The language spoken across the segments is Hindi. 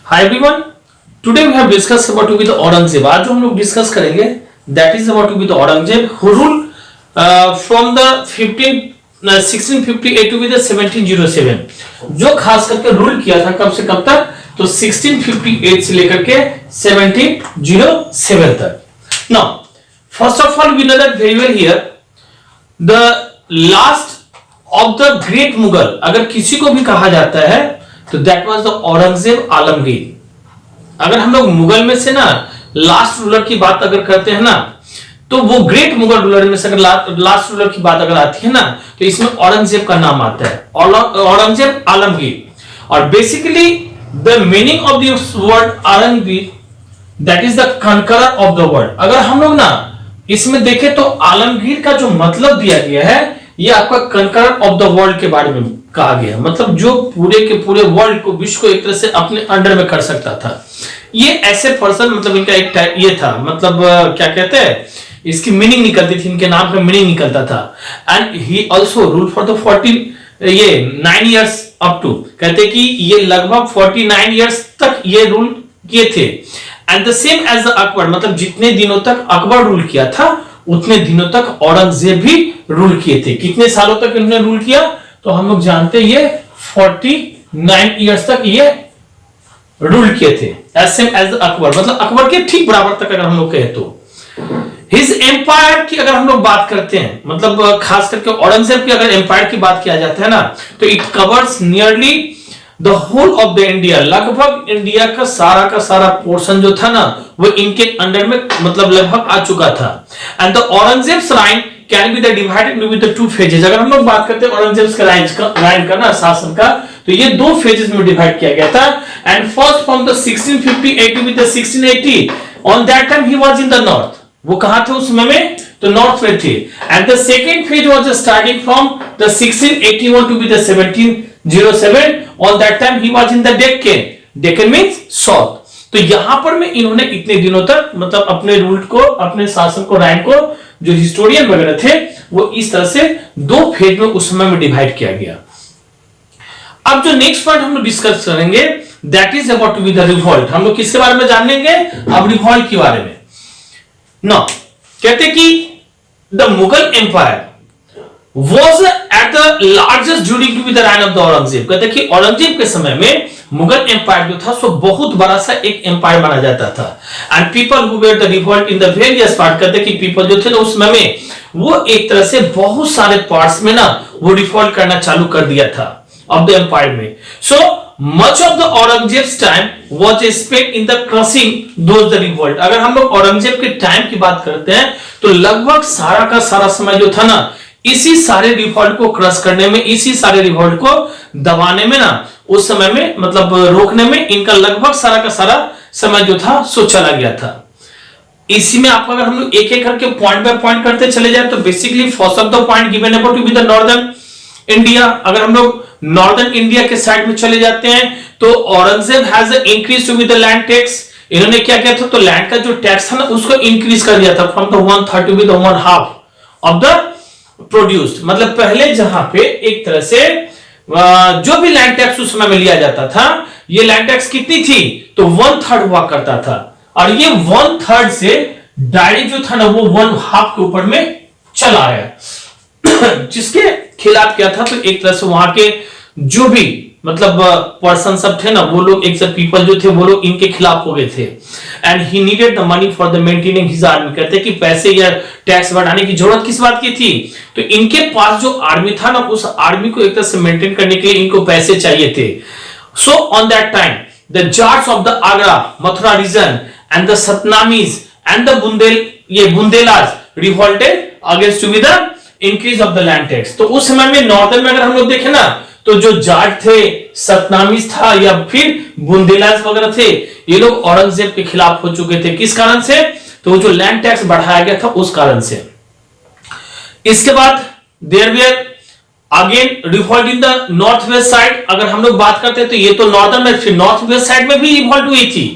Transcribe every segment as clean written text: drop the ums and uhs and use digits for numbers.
Hi everyone. Today we have discussed about to be the Aurangzeb. आज जो हम लोग डिस्कस करेंगे that is about to be the Aurangzeb who ruled from the 1658 to be the 1707. जो खास करके रूल किया था कब से कब तक, तो 1658 से लेकर के 1707 तक. Now, first of all, we know that very well here the last of the great Mughal. अगर किसी को भी कहा जाता है तो that was the Aurangzeb Alamgir. अगर हम लोग मुगल में से ना लास्ट रूलर की बात अगर करते हैं ना, तो वो ग्रेट मुगल रूलर में से अगर लास्ट रूलर की बात अगर आती है ना, तो इसमें औरंगजेब का नाम आता है, औरंगजेब आलमगीर. और basically the meaning of this word Alamgir that is the conqueror of the world. अगर हम लोग ना इसमें देखें तो आलमगीर का जो मतलब दिया गया है ये आपका कंकरर ऑफ द वर्ल्ड के बारे में कहा गया, मतलब जो पूरे के पूरे वर्ल्ड को, विश्व को एक तरह से अपने अंडर में कर सकता था. ये ऐसे पर्सन, मतलब इनका एक टाइप ये था, मतलब क्या कहते हैं, इसकी मीनिंग निकलती थी, इनके नाम का मीनिंग निकलता था. And he also rule for the 9 years up to, कहते कि ये लगभग 49 इयर्स तक ये रूल किए थे. And the same as the Akbar, मतलब जितने दिनों तक अकबर रूल किया था उतने दिनों तक औरंगजेब भी रूल किए थे. कितने सालों तक इन्होंने रूल किया, तो हम लोग जानते हैं ये 49 इयर्स तक ये रूल किए थे. एज सेम एज अकबर, मतलब अकबर के ठीक बराबर तक अगर हम लोग कहें तो. हिज एम्पायर की अगर हम लोग बात करते हैं, मतलब खास करके औरंगजेब की अगर एम्पायर की बात किया जाता है ना, तो it covers nearly the whole of the India. लगभग इंडिया का सारा पोर्शन जो था ना वो इनके अंडर में मतलब लगभग आ चुका था. And the Aurangzeb's reign can be the divided with the two phases. अगर हम लोग बात करते हैं औरंगजेब का राइन का ना शासन का, तो ये दो फेजेस में डिवाइड किया गया था. And first from the 1658 with the 1680, on that time he was in the north. वो कहां थे उस समय में, तो नॉर्थ में थे. And the second phase was starting from the 1681 to be the 1707, on that time he was in the Deccan. Deccan means south. तो यहां पर में इन्होंने इतने दिनों तक मतलब अपने रूल को, अपने शासन को, राइन को, जो हिस्टोरियन वगैरह थे वो इस तरह से दो फेज में उस समय में डिवाइड किया गया. अब जो नेक्स्ट पॉइंट हम लोग डिस्कस करेंगे that is about to be the revolt. हम लोग किसके बारे में जानेंगे, अब रिवॉल्ट के बारे में. नो, कहते कि the Mughal empire was at the largest during to be the reign of the Aurangzeb. कहते कि औरंगजेब के समय में मुगल एम्पायर जो था सो बहुत बड़ा सा एक एम्पायर माना जाता था. And people who were the revolt in the various part, कहते कि पीपल जो थे ना उस समय में वो एक तरह से बहुत सारे पार्ट्स में ना वो रिवॉल्ट करना चालू कर दिया था ऑफ द एम्पायर में. So much of the Aurangzeb's time was spent in the crushing those the revolt. अगर हम लोग औरंगजेब के टाइम की बात करते हैं तो लगभग सारा का सारा समय जो था ना इसी सारे रिवॉल्ट को क्रश करने में, इसी सारे रिवॉल्ट को दबाने में ना, उस समय में मतलब रोकने में इनका लगभग सारा का सारा समय जो था सो चला गया था. इसी में आपको अगर हम लोग एक एक करके पॉइंट बाय पॉइंट करते चले जाए तो basically first of the point given about to be the northern India. अगर हम लोग नॉर्दर्न इंडिया के साइड में चले जाते हैं तो Aurangzeb has increase to be the land tax. इन्होंने क्या किया था, तो लैंड का जो टैक्स था ना उसको इंक्रीज कर दिया था from the 1/3 to be the 1/2 of the produced. मतलब पहले जहां पे एक तरह से जो भी लैंड टैक्स उस समय में लिया जाता था, ये लैंड टैक्स कितनी थी, तो 1/3 हुआ करता था. और ये 1/3 से डायरेक्ट जो था ना वो 1/2 के ऊपर में चला आया जिसके खिलाफ क्या था, तो एक तरह से वहां के जो भी मतलब पर्सन सब थे ना वो लोग, एक सब पीपल जो थे वो लोग इनके खिलाफ हो गए थे. And he needed the money for the maintaining his army. कहते कि पैसे या टैक्स बढ़ाने की जरूरत किस बात की थी, तो इनके पास जो आर्मी था ना उस आर्मी को एक तरह से मेंटेन करने के लिए इनको पैसे चाहिए थे. So on that time the Jats of the Agra, Mathura region and the Satnamis and the Bundelas revolted against to be the increase of the land tax. तो उस समय में नॉर्दर्न में अगर हम लोग देखें ना तो जो जाट थे, सतनामीज था या फिर बुंदेलाज वगैरह थे, ये लोग औरंगजेब के खिलाफ हो चुके थे. किस कारण से, तो वो जो लैंड टैक्स बढ़ाया गया था उस कारण से. इसके बाद there were again revolt in the north west side. अगर हम लोग बात करते हैं तो ये तो नॉर्दर्न में, फिर नॉर्थ वेस्ट साइड में भी रिवॉल्ट हुई थी.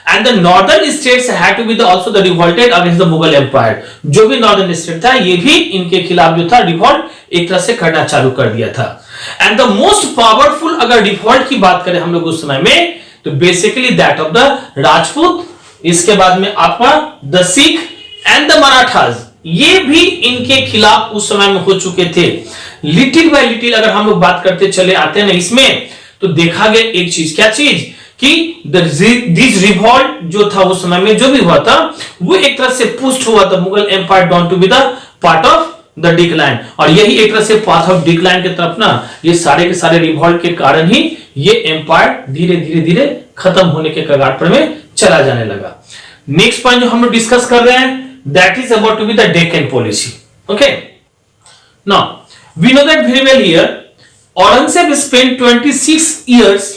And the northern states had to be the also the revolted against the Mughal empire. जो भी नॉर्दर्न स्टेट था ये भी इनके खिलाफ जो था रिवॉल्ट एक तरह से करना चालू कर दिया था. एंड द मोस्ट पावरफुल अगर रिवॉल्ट की बात करें हम लोग उस समय में, तो basically that of the Rajput, इसके बाद में आपका the Sikh and the Marathas, ये भी इनके खिलाफ उस समय में हो चुके थे। लिटिल बाय लिटिल अगर हम लोग बात करते चले आते हैं ना इसमें, तो देखा गया एक चीज, क्या चीज कि दिस रिवॉल्ट जो था उस समय में जो भी हुआ था वो एक तरह से पुष्ट हुआ था Mughal empire down to be the part of the decline, और यही एक तरह से पाथ ऑफ डिक्लाइन की तरफ ना ये सारे के सारे रिवॉल्ट के कारण ही ये एम्पायर धीरे धीरे धीरे खत्म होने के कगार पर में चला जाने लगा। नेक्स्ट पॉइंट जो हम लोग डिस्कस कर रहे हैं that is about to be the Deccan policy. Okay, now we know that very well here Aurangzeb spent 26 years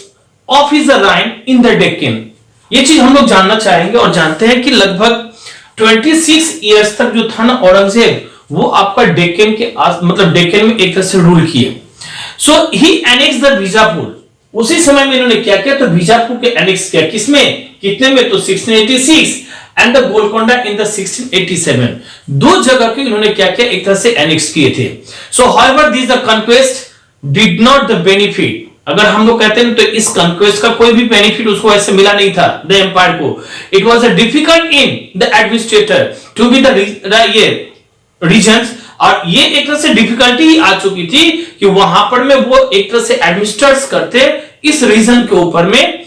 of his reign in the Deccan. ये चीज हम लोग जानना चाहेंगे और जानते हैं कि लगभग 26 years तक जो था ना औरंगजेब वो आपका डेक्कन के मतलब डेक्कन में एक तरह से रूल किए। सो ही एनेक्स द बीजापुर, उसी समय में इन्होंने क्या किया, तो बीजापुर के एनेक्स किया, किसमें कितने में, तो 1686 and the Golconda in the 1687, दो जगह के इन्होंने क्या किया, एक तरह से एनेक्स किए थे। सो however this the conquest did not the benefit, अगर हम लोग कहते हैं तो इस कॉन्क्वेस्ट का कोई भी बेनिफिट उसको ऐसे मिला नहीं था द एम्पायर को। It was a difficult in the administrator to be the ये रीजन्स, और ये एक तरह से डिफिकल्टी ही आ चुकी थी कि वहां पर में वो एक तरह से एडमिनिस्ट्रेट करते इस रीजन के ऊपर में,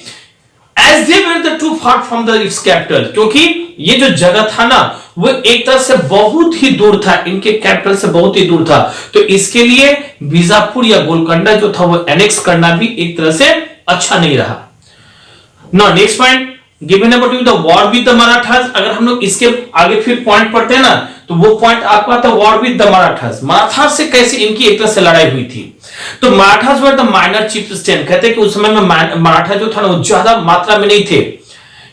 as they were the too far from the its capital, क्योंकि ये जो जगह था ना वो एक तरह से बहुत ही दूर था, इनके कैपिटल से बहुत ही दूर था, तो इसके लिए बीजापुर या गोलकोंडा जो था वो एनेक्स करना भी एक तरह से अच्छा नहीं रहा। Now next point given about the war with the Marathas, अगर हम लोग इसके आगे फिर पॉइंट पढ़ते हैं ना तो वो पॉइंट आपका था war with the Marathas, Marathas से कैसे इनकी एक तरह से लड़ाई हुई थी। तो Marathas were the minor chief state, कहते हैं कि उस समय में मराठा जो था ना वो ज्यादा मात्रा में नहीं थे,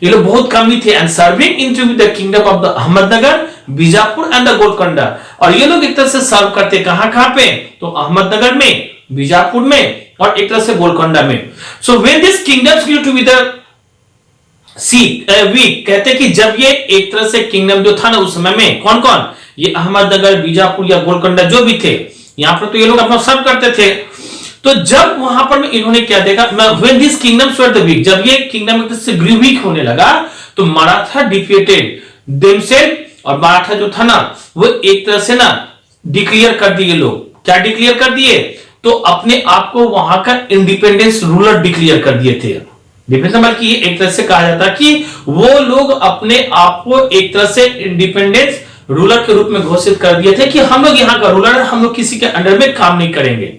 ये लोग बहुत कम ही थे, and serving into the kingdom of the Ahmednagar, Bijapur and the Golconda, और ये लोग एक तरह से सर्व करते कहां पे, तो अहमदनगर में, बीजापुर में और एक तरह से गोलकोंडा में। So when this kingdoms grew to be the weak, कहते कि जब ये एक तरह से किंगडम जो था ना उस समय में, कौन कौन, ये अहमदनगर, बीजापुर या गोलकोंडा जो भी थे, यहां पर तो ये लोग अपना सर्व करते थे, तो जब वहां पर इन्होंने क्या देखा, when this kingdoms were the weak, जब ये किंगडम एक तरह से ग्रू वीक होने लगा, तो मराठा डिफीटेड देमसेल्फ, और मराठा जो था ना वो एक तरह से ना डिक्लेयर कर दिए, लोग क्या डिक्लेयर कर दिए, तो अपने आप को वहां का इंडिपेंडेंस रूलर डिक्लेयर कर दिए थे। बल्कि ये एक तरह से कहा जाता है कि वो लोग अपने आप को एक तरह से इंडिपेंडेंस रूलर के रूप में घोषित कर दिए थे कि हम लोग यहाँ का रूलर है, हम लोग किसी के अंडर में काम नहीं करेंगे।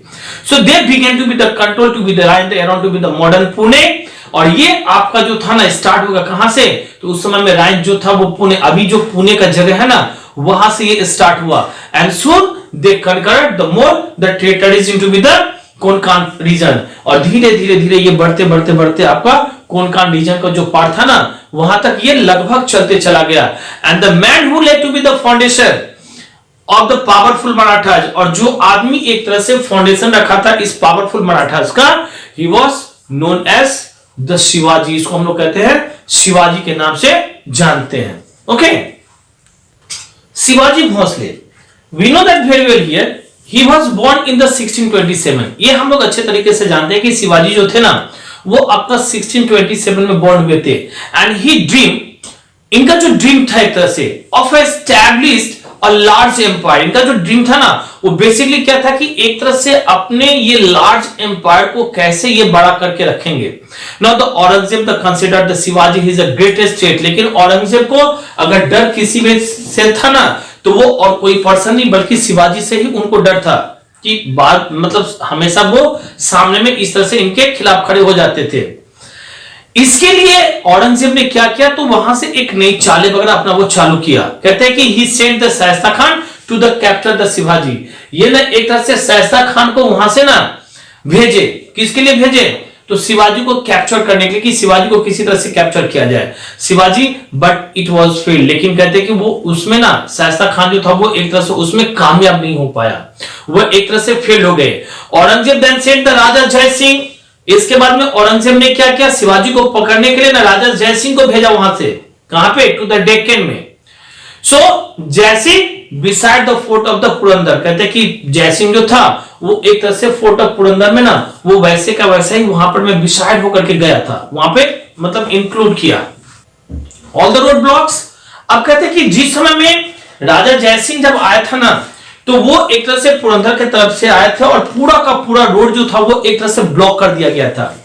So they began to be the control to be the rain around to be the modern Pune, और ये आपका जो था ना स्टार्ट होगा कहां से, तो उस समय में राइन जो था वो पुणे, अभी जो पुणे का जगह है ना वहां से ये स्टार्ट हुआ, and soon they conquered the more the territories into be the Konkan region, और धीरे धीरे धीरे ये बढ़ते बढ़ते बढ़ते आपका कोंकण रीजन का जो पार्ट था ना वहां तक ये लगभग चलते चला गया। And the man who led to be the foundation of the powerful Marathas, और जो आदमी एक तरह से फाउंडेशन रखा था इस पावरफुल मराठास का, he was known as the Shivaji, इसको हम लोग कहते हैं शिवाजी के नाम से जानते हैं। ओके, Shivaji Bhosle, we know that very well here, he was born in the 1627, ये हम लोग अच्छे तरीके से जानते हैं कि शिवाजी जो थे ना वो आपका 1627 में बॉर्न हुए थे, एंड ही ड्रीम, इनका जो ड्रीम था एक तरह से of established a large empire, इनका जो ड्रीम था ना वो बेसिकली क्या था कि एक तरह से अपने ये लार्ज एम्पायर को कैसे ये बड़ा करके रखेंगे। Now the Aurangzeb the considered the Shivaji his a greatest state, लेकिन औरंगजेब को अगर डर किसी में से था ना तो वो और कोई पर्सन नहीं बल्कि शिवाजी से ही उनको डर था कि बात मतलब हमेशा वो सामने में इस तरह से इनके खिलाफ खड़े हो जाते थे। इसके लिए औरंगजेब ने क्या किया, तो वहां से एक नई चाले वगैरह अपना वो चालू किया। कहते हैं कि he sent the Shaista Khan to the capture the Shivaji, ये ना एक तरह से शाइस्ता खान को वहां से ना भेजे, किसके लिए भेजे, तो शिवाजी को कैप्चर करने के लिए कि शिवाजी को किसी तरह से कैप्चर किया जाए Shivaji, but it was failed, लेकिन कहते हैं कि वो उसमें ना शाइस्ता खान जो था वो एक तरह से उसमें कामयाब नहीं हो पाया, वो एक तरह से फेल हो गए। औरंगजेब देन सेंट द राजा जय सिंह, इसके बाद में औरंगजेब ने क्या किया, शिवाजी को पकड़ने के लिए ना राजा जय सिंह को भेजा वहां से, कहां पे, टू द डेक्कन में, so Jaisingh beside the fort of the Purandar, कहते हैं कि जयसिंह जो था वो एक तरह से फोर्ट ऑफ पुरंदर में ना वो वैसे का वैसा ही वहां पर मैं बिसाइड होकर के गया था, वहां पे मतलब इंक्लूड किया ऑल द रोड ब्लॉक्स। अब कहते हैं कि जिस समय में राजा जयसिंह जब आया था ना तो वो एक तरह से पुरंदर के तरफ से आए थे और पूरा का पूरा रोड जो था वो एक तरह से ब्लॉक कर दिया गया था।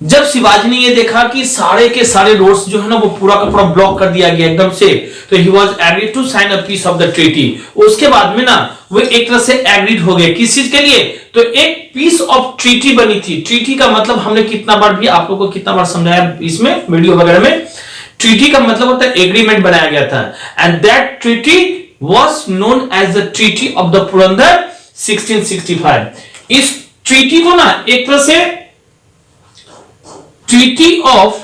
जब शिवाजी ने ये देखा कि सारे के सारे रोड्स जो है ना वो पूरा का पूरा ब्लॉक कर दिया गया एकदम से, तो he was agreed to sign a peace of the treaty. उसके बाद में ना वो एक तरह से एग्रीड हो गए किस चीज के लिए, तो एक पीस ऑफ ट्रीटी बनी थी। ट्रीटी का मतलब हमने कितना बार भी आप लोगों को कितना बार समझाया इसमें वीडियो वगैरह में, ट्रीटी का मतलब होता है एग्रीमेंट बनाया गया था, and that treaty was known as the treaty of the Purandar 1665। इस ट्रीटी को ना एक तरह से ट्रीटी ऑफ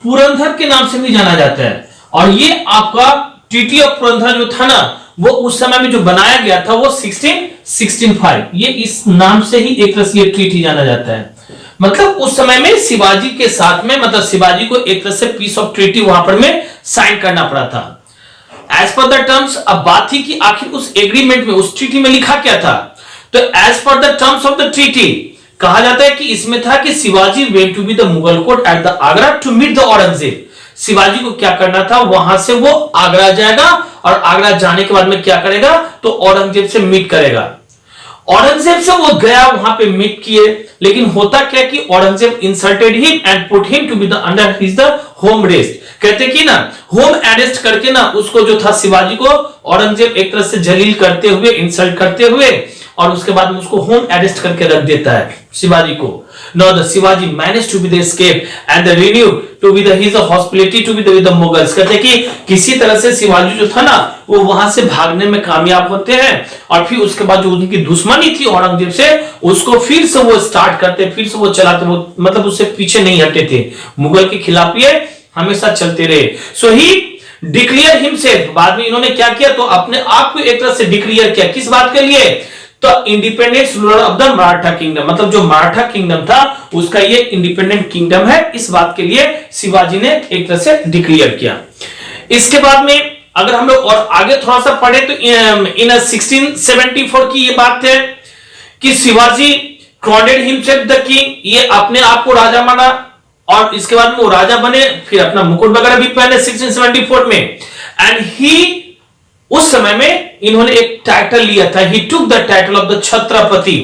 पुरंदर के नाम से भी जाना जाता है, और ये आपका ट्रीटी ऑफ पुरंदर जो था ना वो उस समय में जो बनाया गया था वो 1665, ये इस नाम से ही एक तरह से ये ट्रीटी जाना जाता है। मतलब उस समय में शिवाजी के साथ में मतलब शिवाजी को एक तरह से पीस ऑफ ट्रीटी वहां पर में साइन करना पड़ा था एज पर द टर्म्स। अब बात थी कि आखिर उस एग्रीमेंट में उस ट्रीटी में लिखा क्या था, तो as per the terms of the treaty कहा जाता है कि इसमें था कि Shivaji went to be the Mughal court at the Agra to meet the Aurangzeb. Shivaji को क्या करना था, वहां से वो आगरा जाएगा और आगरा जाने के बाद में क्या करेगा, तो औरंगजेब से मीट करेगा। औरंगजेब से वो गया, वहां पे मीट किए, लेकिन होता क्या कि Aurangzeb insulted him and put him to be the under his the home arrest. कहते कि ना होम अरेस्ट करके ना उसको जो था शिवाजी को औरंगजेब एक तरह से जलील करते हुए इंसल्ट करते हुए और उसके बाद में उसको होम अरेस्ट करके रख देता है शिवाजी को। Now the Shivaji managed to be the escape and the renew to be the his hospitality to be the with the Mughals। कहते हैं कि किसी तरह से शिवाजी जो था ना वो वहां से भागने में कामयाब होते हैं और फिर उसके बाद जो उनकी दुश्मनी थी औरंगजेब से उसको फिर से वो स्टार्ट करते, फिर से वो चलाते, वो मतलब उससे पीछे नहीं हटे थे, मुगल के खिलाफ ये हमेशा चलते रहे। सो ही डिक्लेयर हिमसेल्फ, बाद में इन्होंने क्या किया, तो अपने आप को एक तरह से डिक्लेयर किया, किस बात के लिए, तो independent ruler of the Maratha kingdom, मतलब जो मराठा किंगडम था उसका ये इंडिपेंडेंट किंगडम है, इस बात के लिए शिवाजी ने एक तरह से डिक्लेयर किया। इसके बाद में अगर हम लोग और आगे थोड़ा सा पढ़े तो इन 1674 की ये बात है कि शिवाजी क्राउनेड हिमसेल्फ द किंग, ये अपने आप को राजा माना और इसके बाद में वो राजा बने, फिर अपना मुकुट वगैरह भी पहने 1674 में। एंड ही उस समय में इन्होंने एक टाइटल लिया था, he took the title of the Chhatrapati.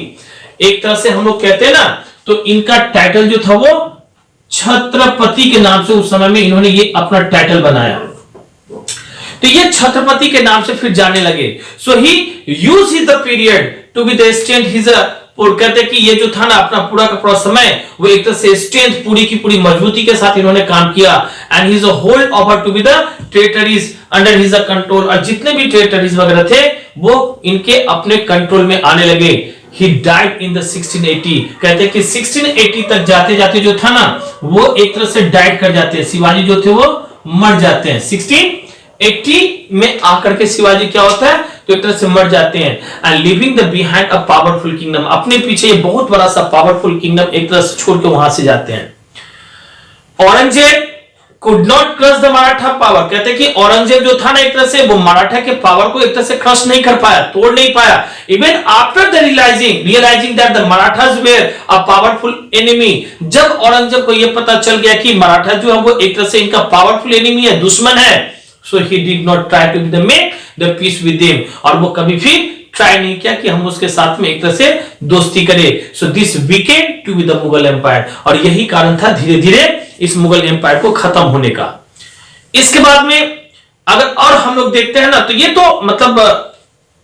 एक तरह से हम लोग कहते हैं ना, तो इनका टाइटल जो था वो छत्रपति के नाम से उस समय में इन्होंने ये अपना टाइटल बनाया, तो ये छत्रपति के नाम से फिर जाने लगे। So he use the period to be the strength his, कहते कि ये जो था ना अपना पूरा का पूरा समय वो एक तरह से स्ट्रेंथ पूरी की पूरी मजबूती के साथ इन्होंने काम किया। And his hold over to be the territories under his control, और जितने भी टेरिटरीज वगैरह थे वो इनके अपने कंट्रोल में आने लगे। ही डाइड इन द 1680, कहते कि 1680 तक जाते जाते जो था ना वो एक तरह से डाइड कर जाते हैं, शिवाजी जो थे वो मर जाते हैं। 1680 में आकर के शिवाजी क्या होता है, तो एक तरह से मर जाते हैं। And living the behind a powerful kingdom, अपने पीछे ये बहुत बड़ा सा पावरफुल किंगडम एक तरह से छोड़ के वहां से जाते हैं। Aurangzeb could not crush the Maratha power, कहते हैं कि औरंगजेब जो था ना एक तरह से वो मराठा के पावर को एक तरह से क्रश नहीं कर पाया, तोड़ नहीं पाया। Even after the realising that the Marathas were a powerful enemy, जब औरंगजेब को यह पता चल गया कि मराठा जो है वो एक तरह से इनका पावरफुल एनिमी है, दुश्मन है, so he did not try to make the peace with them, और वो कभी फिर ट्राई नहीं किया कि हम उसके साथ में एक तरह से दोस्ती करें। So this weakened to be the Mughal empire, और यही कारण था धीरे धीरे इस मुगल एम्पायर को खत्म होने का। इसके बाद में अगर और हम लोग देखते हैं ना, तो ये तो मतलब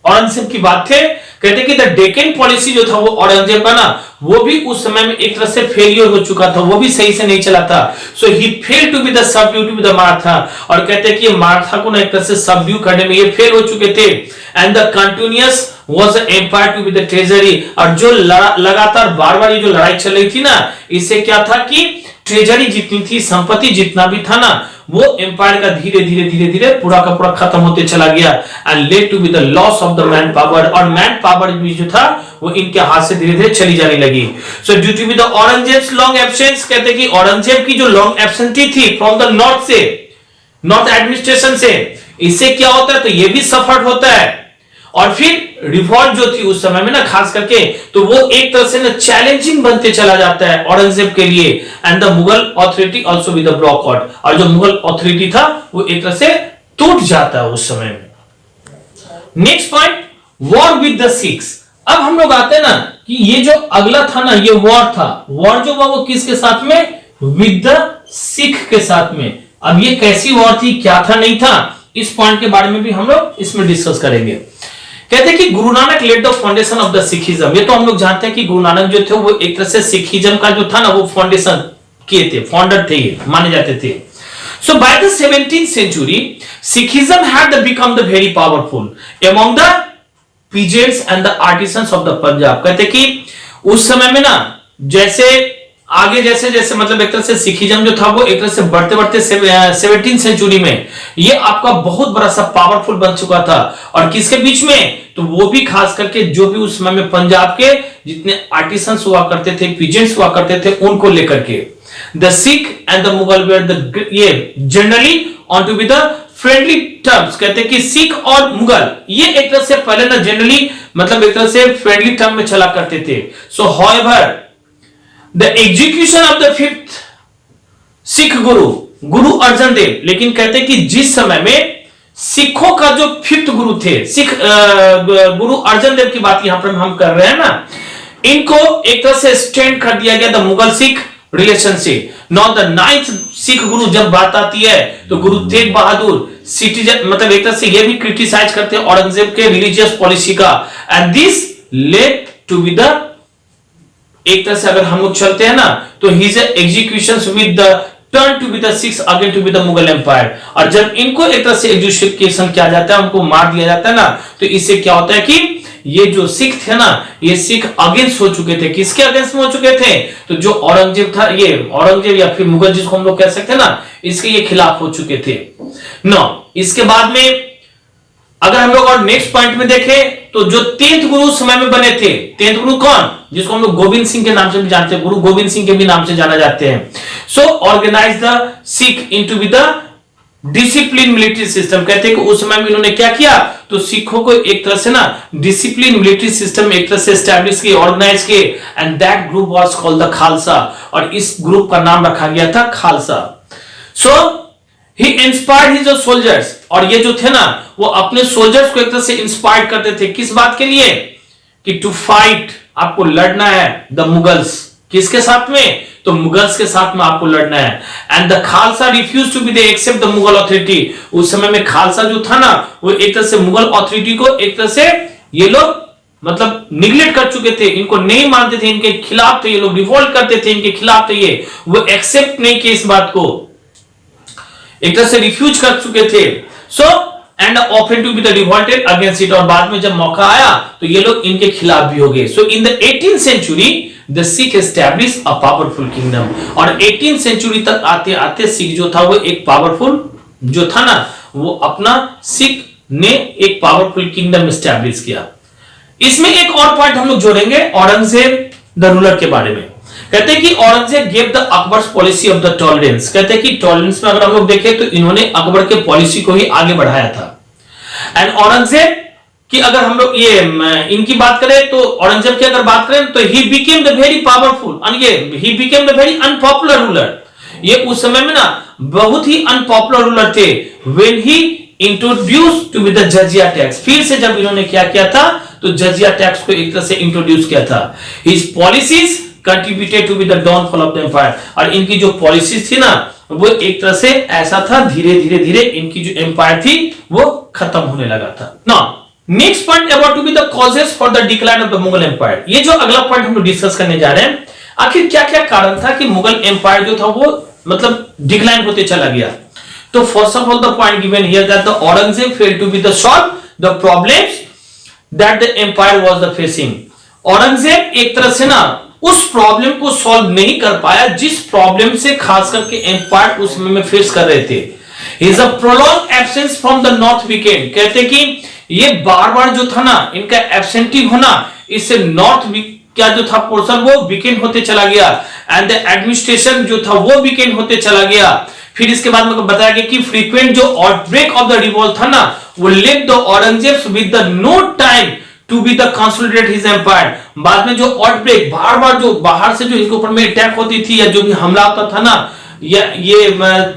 औरंगजेब की बात थे। कहते कि द डेक्कन पॉलिसी जो था वो औरंगजेब का ना वो भी उस समय में एक तरह से फेलियर हो चुका था, वो भी सही से नहीं चला था। So he fail to be the subdue to be the Maratha, और कहते हैं कि मराठा को ना एक तरह से सबड्यू करने में ये फेल हो चुके थे। And the continuous was the empire to be the treasury, और जो लगातार बार बार ये जो लड़ाई चल रही थी ना, इससे क्या था कि ट्रेजरी जितनी थी, संपत्ति जितना भी था ना, वो एम्पायर का धीरे धीरे पूरा का पूरा खत्म होते चला गया। And led to be the loss of the man power, और मैन पावर भी जो था वो इनके हाथ से धीरे धीरे चली जाने लगी। So due to be the Aurangzeb's long absence, कहते कि औरंगजेब की जो लॉन्ग एब्सेंटी थी फ्रॉम द नॉर्थ से, नॉर्थ एडमिनिस्ट्रेशन से, इससे क्या होता है, तो ये भी सफर होता है। और फिर रिवॉल्ट जो थी उस समय में ना खास करके, तो वो एक तरह से ना चैलेंजिंग बनते चला जाता है औरंगजेब के लिए। And the Mughal authority also with the block out, और जो मुगल ऑथोरिटी था वो एक तरह से टूट जाता है उस समय में। Next point, war with the Sikhs. अब हम लोग आते हैं ना कि ये जो अगला था ना, ये वॉर था। वॉर जो हुआ वो किसके साथ में, विद द सिख के साथ में। अब ये कैसी वॉर थी, क्या था नहीं था, इस पॉइंट के बारे में भी हम लोग इसमें डिस्कस करेंगे। कहते हैं कि Guru Nanak led the foundation of the Sikhism. ये तो हम लोग जानते हैं कि गुरु नानक जो थे वो एक तरह से सिखिज्म का जो था ना वो फाउंडेशन किए थे, फाउंडर थे, माने जाते थे। So by the 17th century, Sikhism had become the very powerful among the peasants and the artisans of the Punjab। कहते कि उस समय में ना जैसे आगे जैसे जैसे मतलब एक तरह से सिखिज्म जो था वो एक तरह से बढ़ते बढ़ते 17th सेंचुरी में ये आपका बहुत बड़ा सा पावरफुल बन चुका था। और किसके बीच में, तो वो भी खास करके जो भी उस समय में पंजाब के जितने आर्टिसंस हुआ करते थे, पीजेंट्स हुआ करते थे, उनको लेकर के The Sikh and the Mughal were the ये generally on to be the friendly terms। कहते हैं कि सिख और मुगल ये एक तरह से पहले ना जनरली मतलब एक तरह से फ्रेंडली टर्म में चला करते थे। So however the execution of the fifth Sikh Guru Arjan Dev, लेकिन कहते हैं कि जिस समय में सिखों का जो फिफ्थ गुरु थे, सिख गुरु अर्जन देव की बात यहां पर हम कर रहे हैं ना, इनको एक तरह से स्टैंड कर दिया गया the Mughal Sikh relationship. Now the ninth Sikh गुरु जब बात आती है तो गुरु तेग बहादुर सिटीजन मतलब एक तरह से ये भी क्रिटिसाइज करते हैं औरंगजेब के रिलीजियस पॉलिसी का। And this led to be the एक तरह से अगर हम लोग चलते हैं ना तो his executions with the turn to be the Sikhs again to be the Mughal empire. और जब इनको एक तरह से एग्जीक्यूशन किया जाता है, उनको मार दिया जाता है ना, तो इससे क्या होता है कि ये जो सिख थे ना ये सिख अगेंस्ट हो चुके थे। किसके अगेंस्ट में हो चुके थे, तो जो औरंगजेब था, ये औरंगजेब या फिर मुगल जिसको हम लोग कह सकते हैं ना, इसके ये खिलाफ हो चुके थे। नो इसके बाद में अगर हम लोग और नेक्स्ट पॉइंट में देखें तो जो 10th गुरु समय में बने थे, 10th गुरु कौन, जिसको हम लोग गोविंद सिंह के नाम से भी जानते हैं, गुरु गोविंद सिंह के भी नाम से जाना जाते हैं। So organise the Sikh into be the discipline military system. कहते हैं कि उस समय में इन्होंने क्या किया, तो सिखों को एक तरह से ना डिसिप्लिन मिलिट्री सिस्टम एक तरह से एस्टैब्लिश किए, ऑर्गेनाइज किए। And that group was called the Khalsa, और इस ग्रुप का नाम रखा गया था खालसा। सो ही इंस्पायर्ड हिज सोल्जर्स, और ये जो थे ना वो अपने सोल्जर्स को एक तरह से इंस्पायर करते थे। किस बात के लिए, कि टू फाइट, आपको लड़ना है द मुगल्स। किसके साथ में, तो मुगल्स के साथ में आपको लड़ना है। And the Khalsa refuse to be they accept the Mughal authority. उस समय में खालसा जो था ना वो एक तरह से मुगल अथॉरिटी को एक तरह से ये लोग मतलब निगलेक्ट कर चुके थे, इनको नहीं मानते थे, इनके खिलाफ थे, ये लोग रिवोल्ट करते थे, इनके खिलाफ थे, ये वो एक्सेप्ट नहीं किए, इस बात को एक तरह से रिफ्यूज कर चुके थे। So and often to be the revolted against it, और बाद में जब मौका आया तो ये लोग इनके खिलाफ भी हो गए। So in the 18th century the Sikh establish a powerful kingdom, और 18th सेंचुरी तक आते आते सिख जो था वो एक पावरफुल जो था ना वो अपना सिख ने एक पावरफुल किंगडम एस्टैब्लिश किया। इसमें एक और पॉइंट हम लोग जोड़ेंगे औरंगजेब द रूलर के बारे में। कहते हैं कि Aurangzeb gave the Akbar's policy of the tolerance. कहते हैं कि टॉलरेंस में अगर हम लोग देखें तो इन्होंने अकबर के पॉलिसी को ही आगे बढ़ाया था। एंड औरंगजेब कि अगर हम लोग ये इनकी बात करें तो औरंगजेब की अगर बात करें तो he became the very powerful and ये he became the very unpopular ruler. ये उस समय में ना बहुत ही अनपॉपुलर रूलर थे। When he introduce to be the jizya tax, फिर से जब इन्होंने क्या किया था तो जजिया टैक्स को एक तरह से इंट्रोड्यूस किया था। His policies contributed to be the downfall of the empire, और इनकी जो पॉलिसीज थी ना वो एक तरह से ऐसा था धीरे धीरे धीरे इनकी जो एम्पायर थी वो खत्म होने लगा था। Now next point about to be the causes for the decline of the Mughal empire. ये जो अगला पॉइंट हम लोग डिस्कस करने जा रहे हैं, आखिर क्या क्या कारण था कि मुगल एम्पायर जो था वो मतलब डिक्लाइन होते चला गया। तो first of all the point given here that the Aurangzeb failed to be the solve the problems that the empire was the facing. Aurangzeb एक तरह से ना उस प्रॉब्लम को सॉल्व नहीं कर पाया जिस प्रॉब्लम से खास करके एम्पायर उस समय में फेस कर रहे थे। His a prolonged absence from the north weekend, कहते कि ये बार बार जो था ना इनका एब्सेंटी होना, इससे नॉर्थ क्या जो था पोर्शन वो वीकेंड होते चला गया। एंड द एडमिनिस्ट्रेशन जो था वो वीकेंड होते चला गया। फिर इसके बाद में बताया गया कि फ्रीक्वेंट जो आउटब्रेक ऑफ द रिवॉल्ट था ना, वो left the Aurangzeb with the no time to be the consolidate his empire. बाद में जो आउटब्रेक बार बार जो बाहर से जो इनके ऊपर में अटैक होती थी या जो भी हमला होता था ना, या ये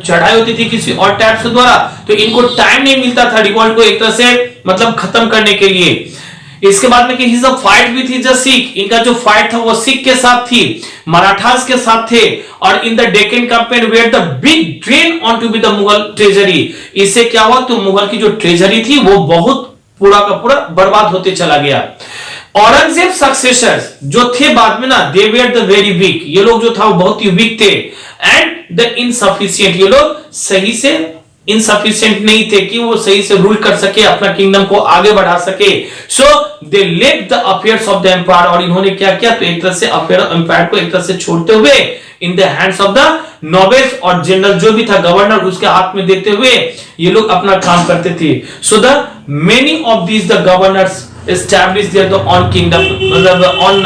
चढ़ाई होती थी किसी और टाइप से द्वारा, तो इनको टाइम नहीं मिलता था रिवॉल्ट को एक तरह से मतलब खत्म करने के लिए। इसके बाद में कि his fight with his Sikh, इनका जो फाइट था वो सिख के साथ थी, मराठास के साथ थे, और in the Deccan campaign were the big drain on to be the Mughal treasury. इससे क्या हुआ, तो मुगल की जो ट्रेजरी थी वो बहुत पूरा का पूरा बर्बाद होते चला गया। औरंगजेब सक्सेसर्स जो थे बाद में ना, दे वेयर द वेरी वीक, ये लोग जो था वो बहुत ही वीक थे, एंड द इनसफिशिएंट, ये लोग सही से इनसफिशिएंट नहीं थे कि वो सही से रूल कर सके, अपना किंगडम को आगे बढ़ा सके। So they left the affairs of the empire, और इन्होंने क्या किया, तो एक तरह से अफेयर एम्पायर को एक तरह से छोड़ते हुए in the hands of the nobles, और जनरल जो भी था गवर्नर उसके हाथ में देते हुए ये लोग अपना काम करते थे। So the many of these the governors establish there the on kingdom, मतलब ऑन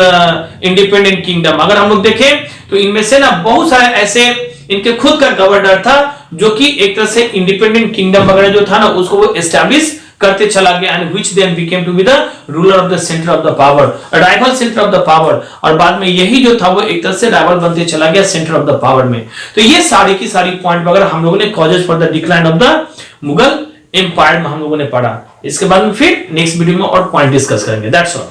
इंडिपेंडेंट किंगडम। अगर हम लोग देखें तो इनमें से ना बहुत सारे ऐसे इनके खुद का गवर्नर था जो कि एक तरह से इंडिपेंडेंट किंगडम वगैरह जो था ना उसको वो एस्टैब्लिश करते चला गया, and which then became to be the ruler of the centre of the power, rival centre of the power, और बाद में यही जो था वो एक तरह से राइवल बनते चला गया सेंटर ऑफ द पावर में। तो ये सारी की सारी पॉइंट वगैरह हम लोगों ने causes for the decline of the Mughal empire में हम लोगों ने पढ़ा। इसके बाद में फिर नेक्स्ट वीडियो में और पॉइंट डिस्कस करेंगे। That's all.